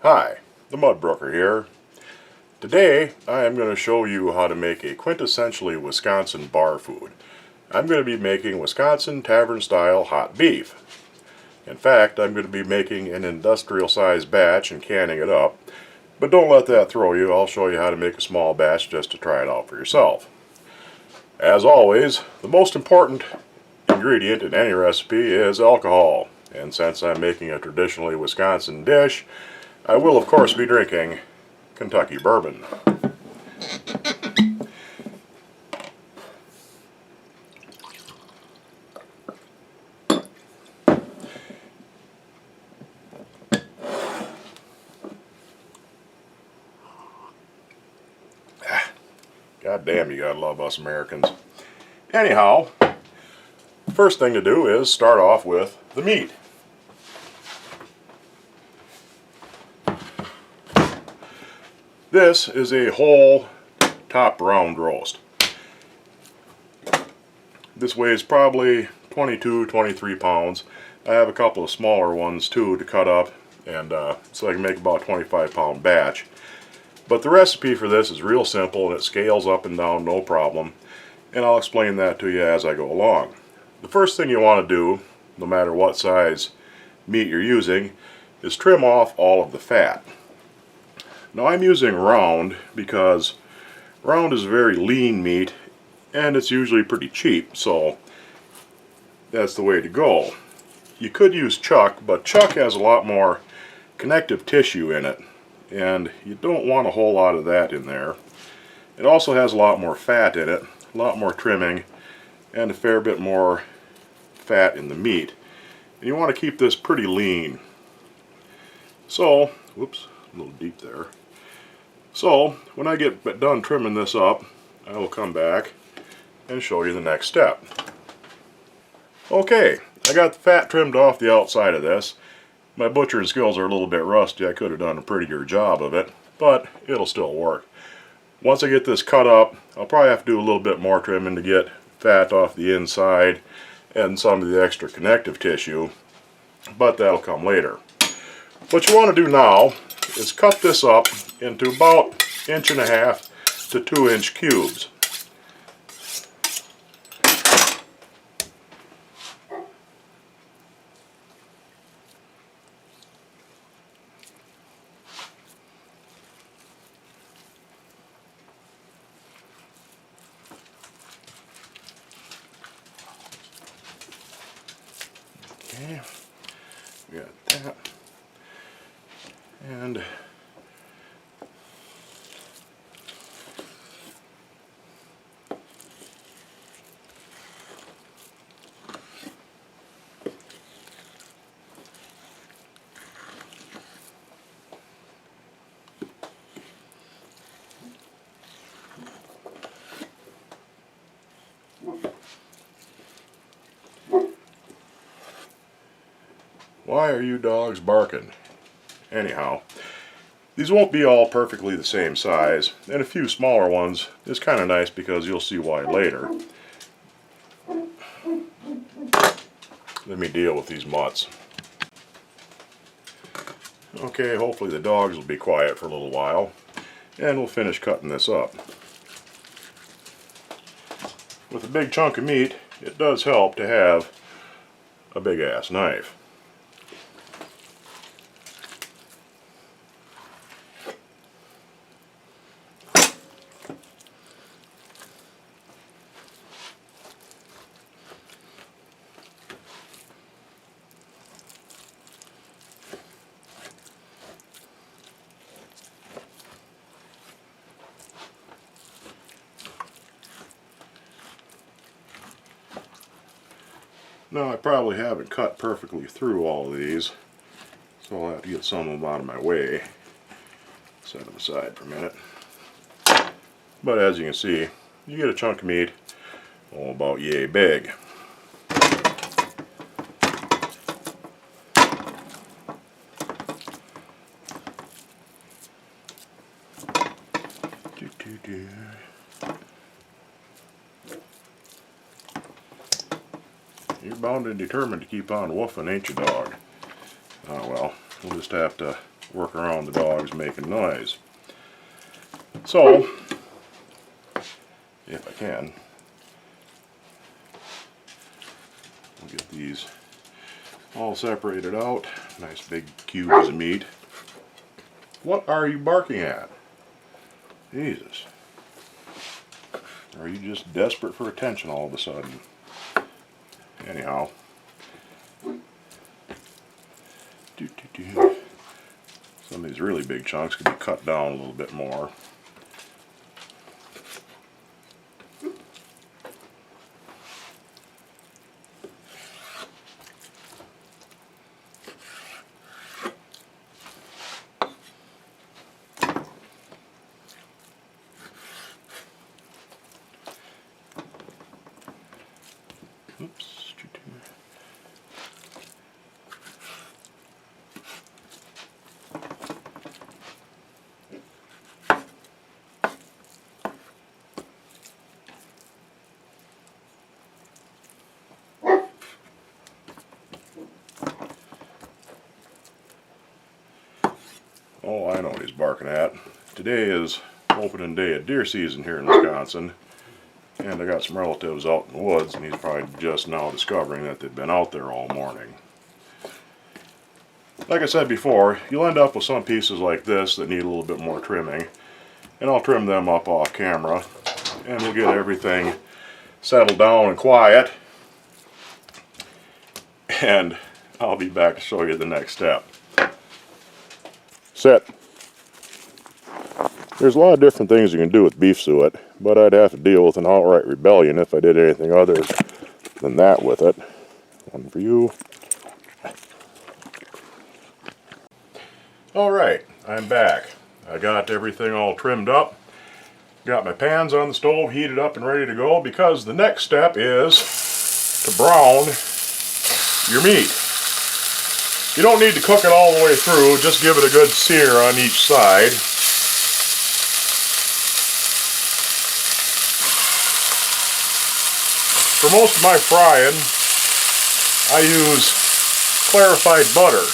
Hi, the Mudbrooker here. Today I am going to show you how to make a quintessentially Wisconsin bar food. I'm going to be making Wisconsin Tavern style hot beef. In fact, I'm going to be making an industrial sized batch and canning it up. But don't let that throw you. I'll show you how to make a small batch just to try it out for yourself. As always, the most important ingredient in any recipe is alcohol. And since I'm making a traditionally Wisconsin dish, I will of course be drinking Kentucky bourbon. God damn, you gotta love us Americans. Anyhow, first thing to do is start off with the meat. This is a whole top round roast. This weighs probably 22-23 pounds. I have a couple of smaller ones too to cut up, and so I can make about a 25-pound batch. But the recipe for this is real simple and it scales up and down no problem, and I'll explain that to you as I go along. The first thing you want to do, no matter what size meat you're using, is trim off all of the fat. Now I'm using round because round is very lean meat and it's usually pretty cheap, so that's the way to go. You could use chuck, but chuck has a lot more connective tissue in it, and you don't want a whole lot of that in there. It also has a lot more fat in it, a lot more trimming, and a fair bit more fat in the meat. And you want to keep this pretty lean. So, whoops, a little deep there. So, when I get done trimming this up, I will come back and show you the next step. Okay, I got the fat trimmed off the outside of this. My butchering skills are a little bit rusty. I could have done a prettier job of it, but it'll still work. Once I get this cut up, I'll probably have to do a little bit more trimming to get fat off the inside and some of the extra connective tissue, but that'll come later. What you want to do now is cut this up into about 1.5 to 2 inch cubes. Okay, we got that. And why are you dogs barking? Anyhow, these won't be all perfectly the same size, and a few smaller ones is kind of nice because you'll see why later. Let me deal with these mutts. Okay, hopefully the dogs will be quiet for a little while, and we'll finish cutting this up. With a big chunk of meat, it does help to have a big ass knife. Now I probably haven't cut perfectly through all of these, so I'll have to get some of them out of my way. Set them aside for a minute. But as you can see, you get a chunk of meat, about yay big. You're bound and determined to keep on woofing, ain't you, dog? Oh well, we'll just have to work around the dogs making noise. So, if I can, I'll get these all separated out. Nice big cubes of meat. What are you barking at? Jesus. Are you just desperate for attention all of a sudden? Anyhow. Some of these really big chunks can be cut down a little bit more. Oops. Oh, I know what he's barking at. Today is opening day of deer season here in Wisconsin, and I got some relatives out in the woods, and he's probably just now discovering that they've been out there all morning. Like I said before, you'll end up with some pieces like this that need a little bit more trimming, and I'll trim them up off camera, and we'll get everything settled down and quiet, and I'll be back to show you the next step. Sit. There's a lot of different things you can do with beef suet, but I'd have to deal with an outright rebellion if I did anything other than that with it. One for you. Alright, I'm back. I got everything all trimmed up. Got my pans on the stove heated up and ready to go, because the next step is to brown your meat. You don't need to cook it all the way through, just give it a good sear on each side. For most of my frying, I use clarified butter.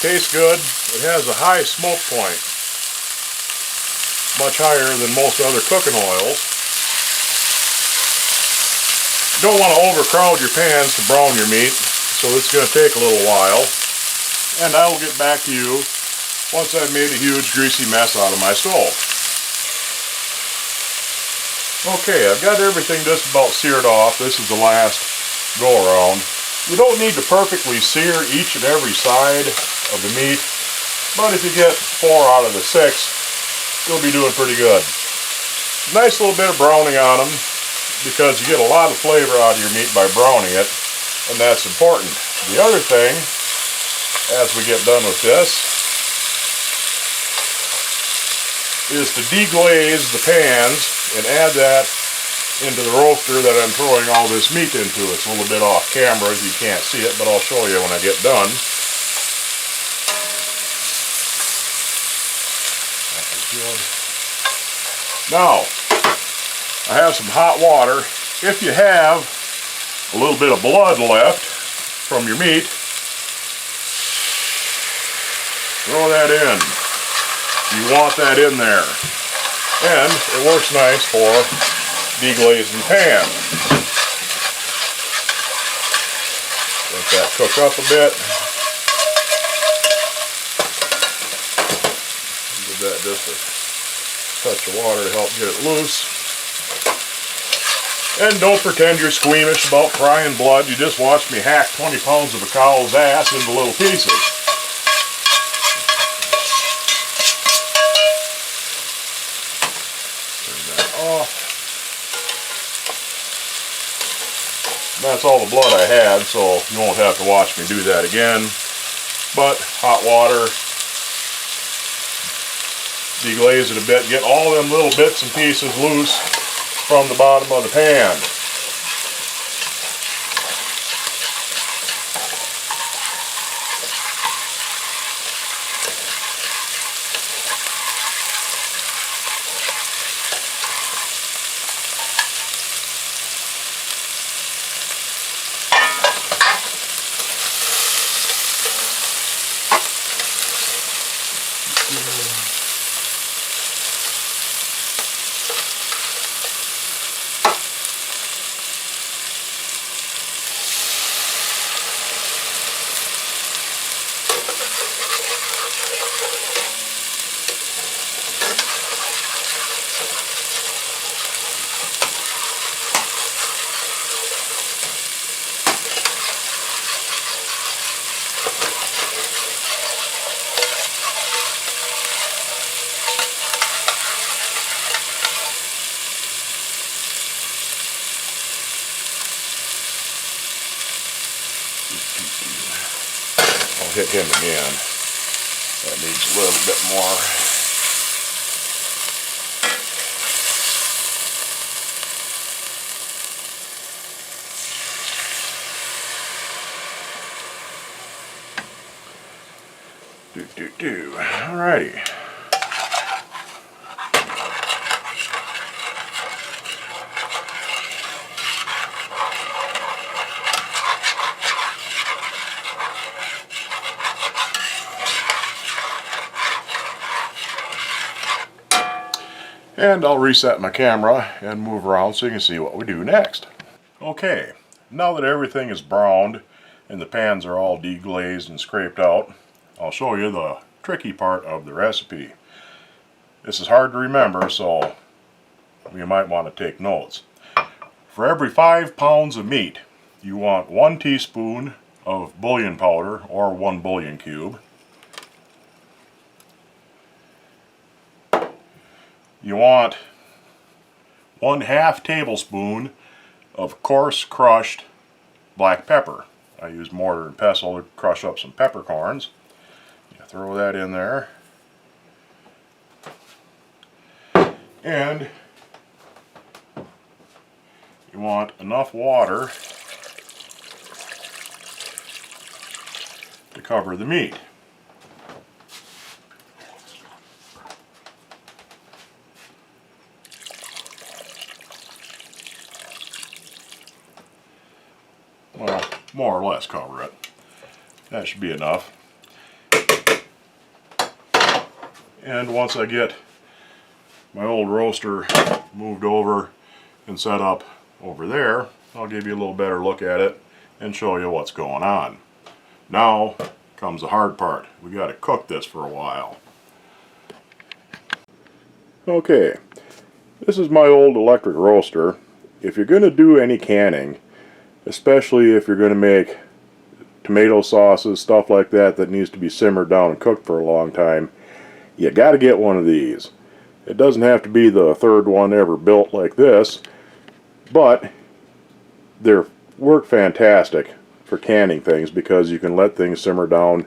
Tastes good. It has a high smoke point, much higher than most other cooking oils. You don't want to overcrowd your pans to brown your meat, so it's going to take a little while, and I will get back to you once I've made a huge greasy mess out of my stove. Okay, I've got everything just about seared off. This is the last go around. You don't need to perfectly sear each and every side of the meat, but if you get 4 out of the 6, you'll be doing pretty good. Nice little bit of browning on them, because you get a lot of flavor out of your meat by browning it, and that's important. The other thing, as we get done with this, is to deglaze the pans and add that into the roaster that I'm throwing all this meat into. It's a little bit off camera, you can't see it, but I'll show you when I get done. That was good. Now, I have some hot water. If you have a little bit of blood left from your meat, throw that in. You want that in there. And it works nice for deglazing pan. Let that cook up a bit. Give that just a touch of water to help get it loose. And don't pretend you're squeamish about frying blood. You just watched me hack 20 pounds of a cow's ass into little pieces. Turn that off. That's all the blood I had, so you won't have to watch me do that again. But hot water, deglaze it a bit, get all them little bits and pieces loose from the bottom of the pan. I'll hit him again. That needs a little bit more. Alrighty. And I'll reset my camera and move around so you can see what we do next. Okay, now that everything is browned and the pans are all deglazed and scraped out, I'll show you the tricky part of the recipe. This is hard to remember, so you might want to take notes. For every 5 pounds of meat, you want 1 teaspoon of bouillon powder or 1 bouillon cube. You want 1/2 tablespoon of coarse crushed black pepper. I use mortar and pestle to crush up some peppercorns. You throw that in there. And you want enough water to cover the meat. Well, more or less cover it. That should be enough. And once I get my old roaster moved over and set up over there, I'll give you a little better look at it and show you what's going on. Now comes the hard part. We got to cook this for a while. Okay, this is my old electric roaster. If you're going to do any canning, especially if you're going to make tomato sauces, stuff like that that needs to be simmered down and cooked for a long time, you got to get one of these. It doesn't have to be the third one ever built like this, but they work fantastic for canning things because you can let things simmer down.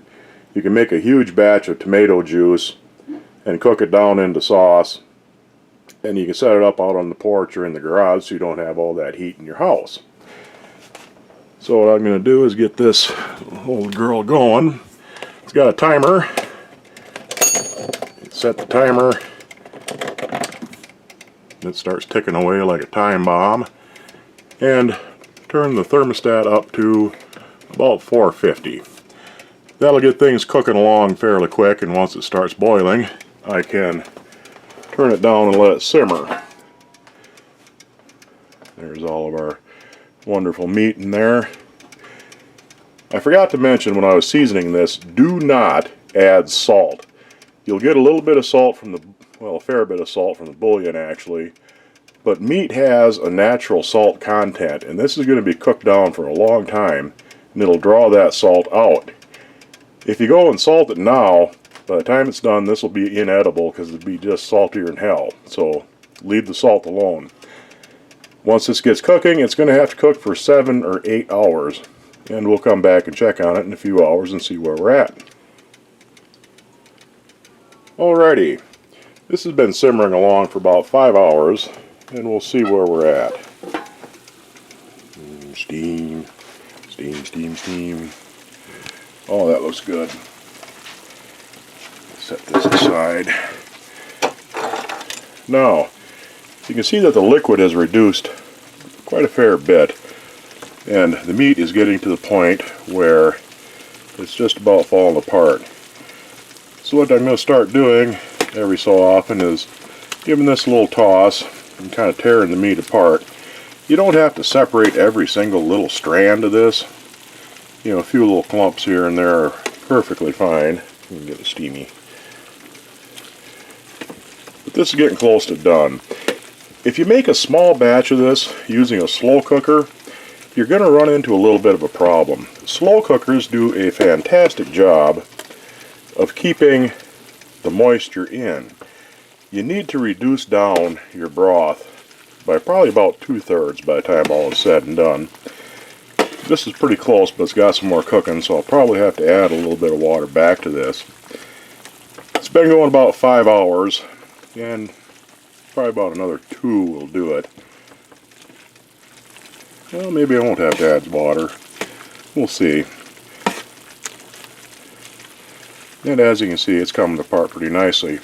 You can make a huge batch of tomato juice and cook it down into sauce, and you can set it up out on the porch or in the garage so you don't have all that heat in your house. So what I'm going to do is get this old girl going. It's got a timer. Set the timer. It starts ticking away like a time bomb. And turn the thermostat up to about 450. That'll get things cooking along fairly quick, and once it starts boiling, I can turn it down and let it simmer. There's all of our wonderful meat in there. I forgot to mention when I was seasoning this, do not add salt. You'll get a little bit of salt from the, well, a fair bit of salt from the bouillon actually, but meat has a natural salt content, and this is going to be cooked down for a long time, and it'll draw that salt out. If you go and salt it now, by the time it's done, this will be inedible because it'll be just saltier than hell. So leave the salt alone. Once this gets cooking, it's going to have to cook for 7 or 8 hours. And we'll come back and check on it in a few hours and see where we're at. Alrighty. This has been simmering along for about 5 hours. And we'll see where we're at. Steam. Steam, steam, steam. Oh, that looks good. Set this aside. Now, you can see that the liquid has reduced quite a fair bit, and the meat is getting to the point where it's just about falling apart. So what I'm going to start doing every so often is giving this a little toss and kind of tearing the meat apart. You don't have to separate every single little strand of this. You know, a few little clumps here and there are perfectly fine. You can get it steamy. But this is getting close to done. If you make a small batch of this using a slow cooker, you're going to run into a little bit of a problem. Slow cookers do a fantastic job of keeping the moisture in. You need to reduce down your broth by probably about 2/3 by the time all is said and done. This is pretty close, but it's got some more cooking, so I'll probably have to add a little bit of water back to this. It's been going about 5 hours, and probably about another 2 will do it. Well, maybe I won't have to add water. We'll see. And as you can see, it's coming apart pretty nicely.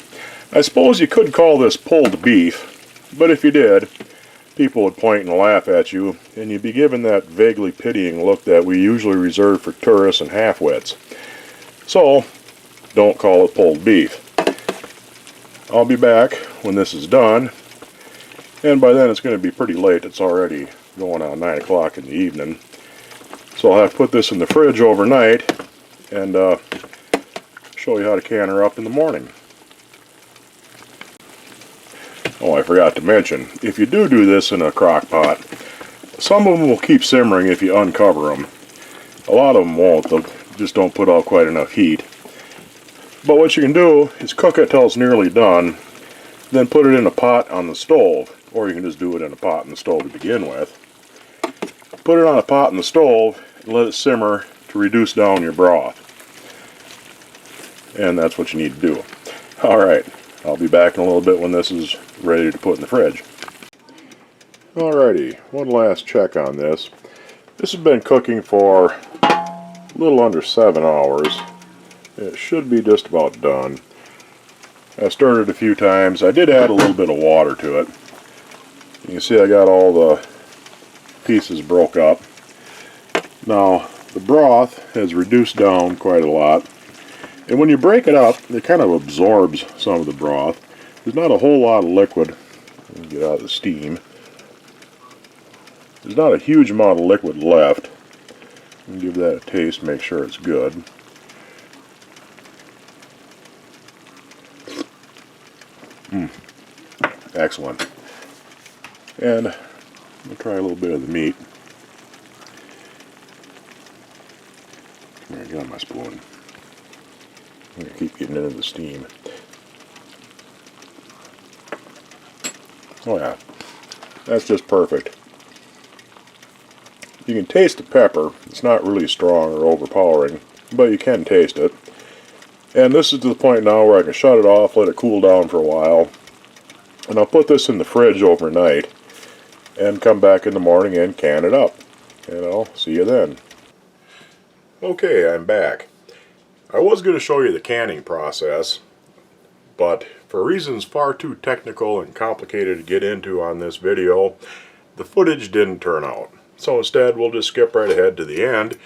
I suppose you could call this pulled beef, but if you did, people would point and laugh at you, and you'd be given that vaguely pitying look that we usually reserve for tourists and half-wits. So, don't call it pulled beef. I'll be back when this is done, and by then it's going to be pretty late. It's already going on 9 o'clock in the evening. So I'll have to put this in the fridge overnight, and show you how to can her up in the morning. Oh, I forgot to mention, if you do this in a crock pot, some of them will keep simmering if you uncover them. A lot of them won't, they just don't put out quite enough heat. But what you can do is cook it till it's nearly done, then put it in a pot on the stove, or you can just do it in a pot on the stove to begin with. Put it on a pot on the stove and let it simmer to reduce down your broth. And that's what you need to do. Alright, I'll be back in a little bit when this is ready to put in the fridge. Alrighty, one last check on this. This has been cooking for a little under 7 hours. It should be just about done. I stirred it a few times. I did add a little bit of water to it. You can see I got all the pieces broke up. Now, the broth has reduced down quite a lot. And when you break it up, it kind of absorbs some of the broth. There's not a whole lot of liquid. Let me get out of the steam. There's not a huge amount of liquid left. I'll give that a taste, make sure it's good. Excellent. And I'll try a little bit of the meat. There, get on my spoon. I'm going to keep getting into the steam. Oh yeah, that's just perfect. You can taste the pepper. It's not really strong or overpowering, but you can taste it. And this is to the point now where I can shut it off, let it cool down for a while, and I'll put this in the fridge overnight and come back in the morning and can it up. And I'll see you then. Okay, I'm back. I was going to show you the canning process, but for reasons far too technical and complicated to get into on this video, the footage didn't turn out. So instead, we'll just skip right ahead to the end,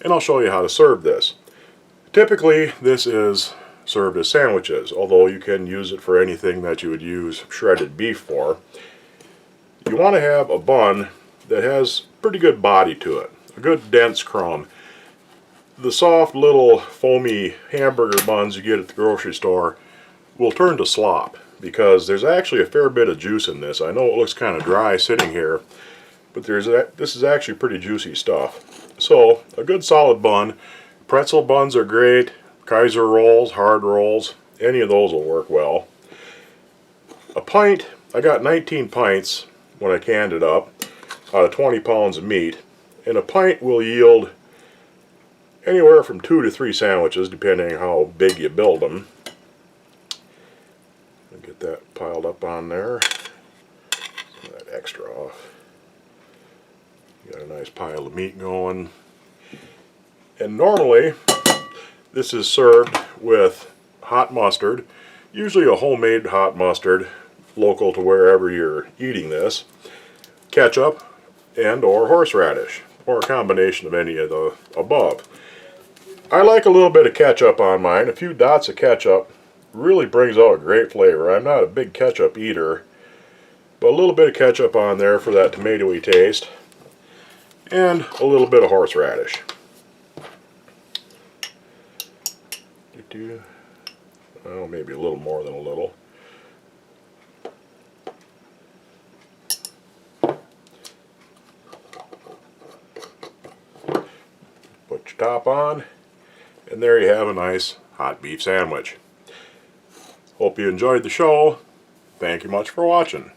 and I'll show you how to serve this. Typically, this is served as sandwiches, although you can use it for anything that you would use shredded beef for. You want to have a bun that has pretty good body to it, a good dense crumb. The soft little foamy hamburger buns you get at the grocery store will turn to slop because there's actually a fair bit of juice in this. I know it looks kind of dry sitting here, but this is actually pretty juicy stuff. So a good solid bun. Pretzel buns are great. Kaiser rolls, hard rolls, any of those will work well. A pint, I got 19 pints when I canned it up out of 20 pounds of meat, and a pint will yield anywhere from 2 to 3 sandwiches depending on how big you build them. I'll get that piled up on there. Some of that extra off. Got a nice pile of meat going. And normally this is served with hot mustard, usually a homemade hot mustard local to wherever you're eating this, ketchup, and or horseradish, or a combination of any of the above. I like a little bit of ketchup on mine. A few dots of ketchup really brings out a great flavor. I'm not a big ketchup eater, but a little bit of ketchup on there for that tomatoey taste, and a little bit of horseradish. Oh, maybe a little more than a little. Put your top on, and there you have a nice hot beef sandwich. Hope you enjoyed the show. Thank you much for watching.